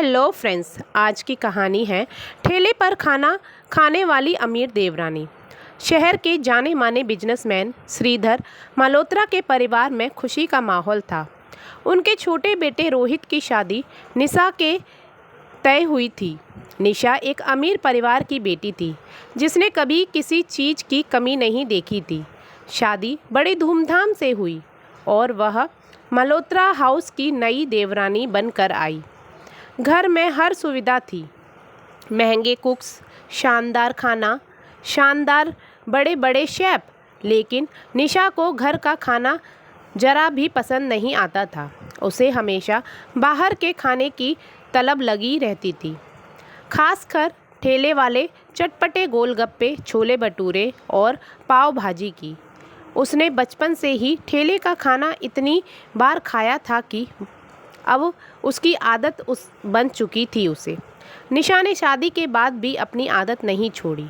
Hello friends, आज की कहानी है ठेले पर खाना खाने वाली अमीर देवरानी। शहर के जाने माने बिजनेसमैन श्रीधर मल्होत्रा के परिवार में खुशी का माहौल था। उनके छोटे बेटे रोहित की शादी निशा के तय हुई थी। निशा एक अमीर परिवार की बेटी थी जिसने कभी किसी चीज़ की कमी नहीं देखी थी। शादी बड़ी धूमधाम से हुई और वह मल्होत्रा हाउस की नई देवरानी बनकर आई। घर में हर सुविधा थी, महंगे कुक्स, शानदार खाना, शानदार बड़े बड़े शेफ। लेकिन निशा को घर का खाना जरा भी पसंद नहीं आता था। उसे हमेशा बाहर के खाने की तलब लगी रहती थी, खासकर ठेले वाले चटपटे गोलगप्पे, छोले भटूरे और पाव भाजी की। उसने बचपन से ही ठेले का खाना इतनी बार खाया था कि अब उसकी आदत बन चुकी थी उसे। निशा ने शादी के बाद भी अपनी आदत नहीं छोड़ी।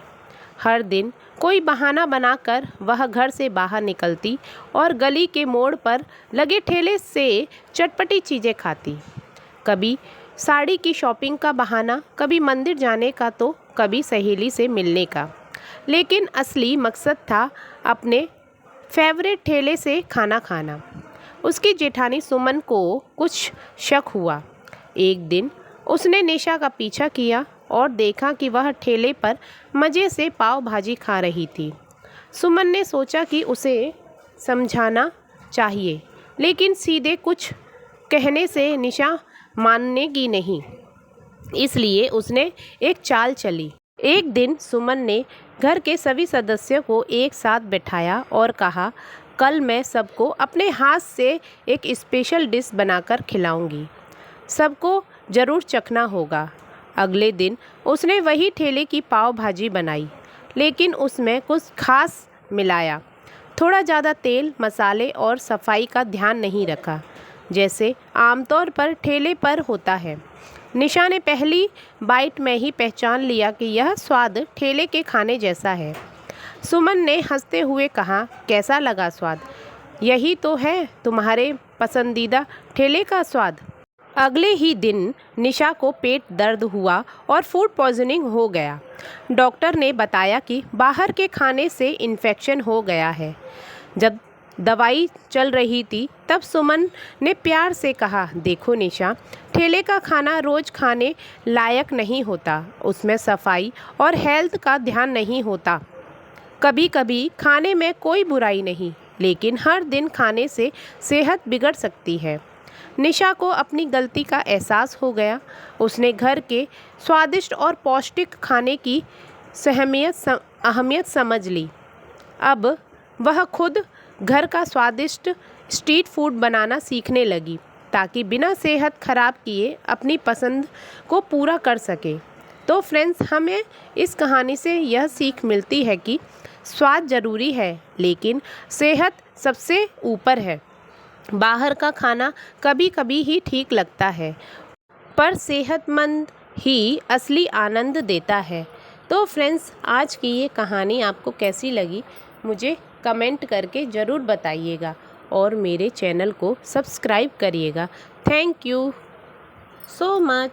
हर दिन कोई बहाना बनाकर वह घर से बाहर निकलती और गली के मोड़ पर लगे ठेले से चटपटी चीज़ें खाती। कभी साड़ी की शॉपिंग का बहाना, कभी मंदिर जाने का, तो कभी सहेली से मिलने का। लेकिन असली मकसद था अपने फेवरेट ठेले से खाना खाना। उसकी जेठानी सुमन को कुछ शक हुआ। एक दिन उसने निशा का पीछा किया और देखा कि वह ठेले पर मज़े से पाव भाजी खा रही थी। सुमन ने सोचा कि उसे समझाना चाहिए, लेकिन सीधे कुछ कहने से निशा मानेगी नहीं, इसलिए उसने एक चाल चली। एक दिन सुमन ने घर के सभी सदस्यों को एक साथ बैठाया और कहा, कल मैं सबको अपने हाथ से एक स्पेशल डिश बनाकर खिलाऊंगी। सबको ज़रूर चखना होगा। अगले दिन उसने वही ठेले की पाव भाजी बनाई, लेकिन उसमें कुछ खास मिलाया। थोड़ा ज़्यादा तेल, मसाले और सफाई का ध्यान नहीं रखा, जैसे आमतौर पर ठेले पर होता है। निशा ने पहली बाइट में ही पहचान लिया कि यह स्वाद ठेले के खाने जैसा है। सुमन ने हंसते हुए कहा, कैसा लगा स्वाद? यही तो है तुम्हारे पसंदीदा ठेले का स्वाद। अगले ही दिन निशा को पेट दर्द हुआ और फूड पॉइजनिंग हो गया। डॉक्टर ने बताया कि बाहर के खाने से इन्फेक्शन हो गया है। जब दवाई चल रही थी तब सुमन ने प्यार से कहा, देखो निशा, ठेले का खाना रोज़ खाने लायक नहीं होता। उसमें सफाई और हेल्थ का ध्यान नहीं होता। कभी कभी खाने में कोई बुराई नहीं, लेकिन हर दिन खाने से सेहत बिगड़ सकती है। निशा को अपनी गलती का एहसास हो गया। उसने घर के स्वादिष्ट और पौष्टिक खाने की अहमियत समझ ली। अब वह खुद घर का स्वादिष्ट स्ट्रीट फूड बनाना सीखने लगी, ताकि बिना सेहत खराब किए अपनी पसंद को पूरा कर सके। तो फ्रेंड्स, हमें इस कहानी से यह सीख मिलती है कि स्वाद ज़रूरी है, लेकिन सेहत सबसे ऊपर है। बाहर का खाना कभी कभी ही ठीक लगता है, पर सेहतमंद ही असली आनंद देता है। तो फ्रेंड्स, आज की ये कहानी आपको कैसी लगी मुझे कमेंट करके ज़रूर बताइएगा और मेरे चैनल को सब्सक्राइब करिएगा। Thank you so much.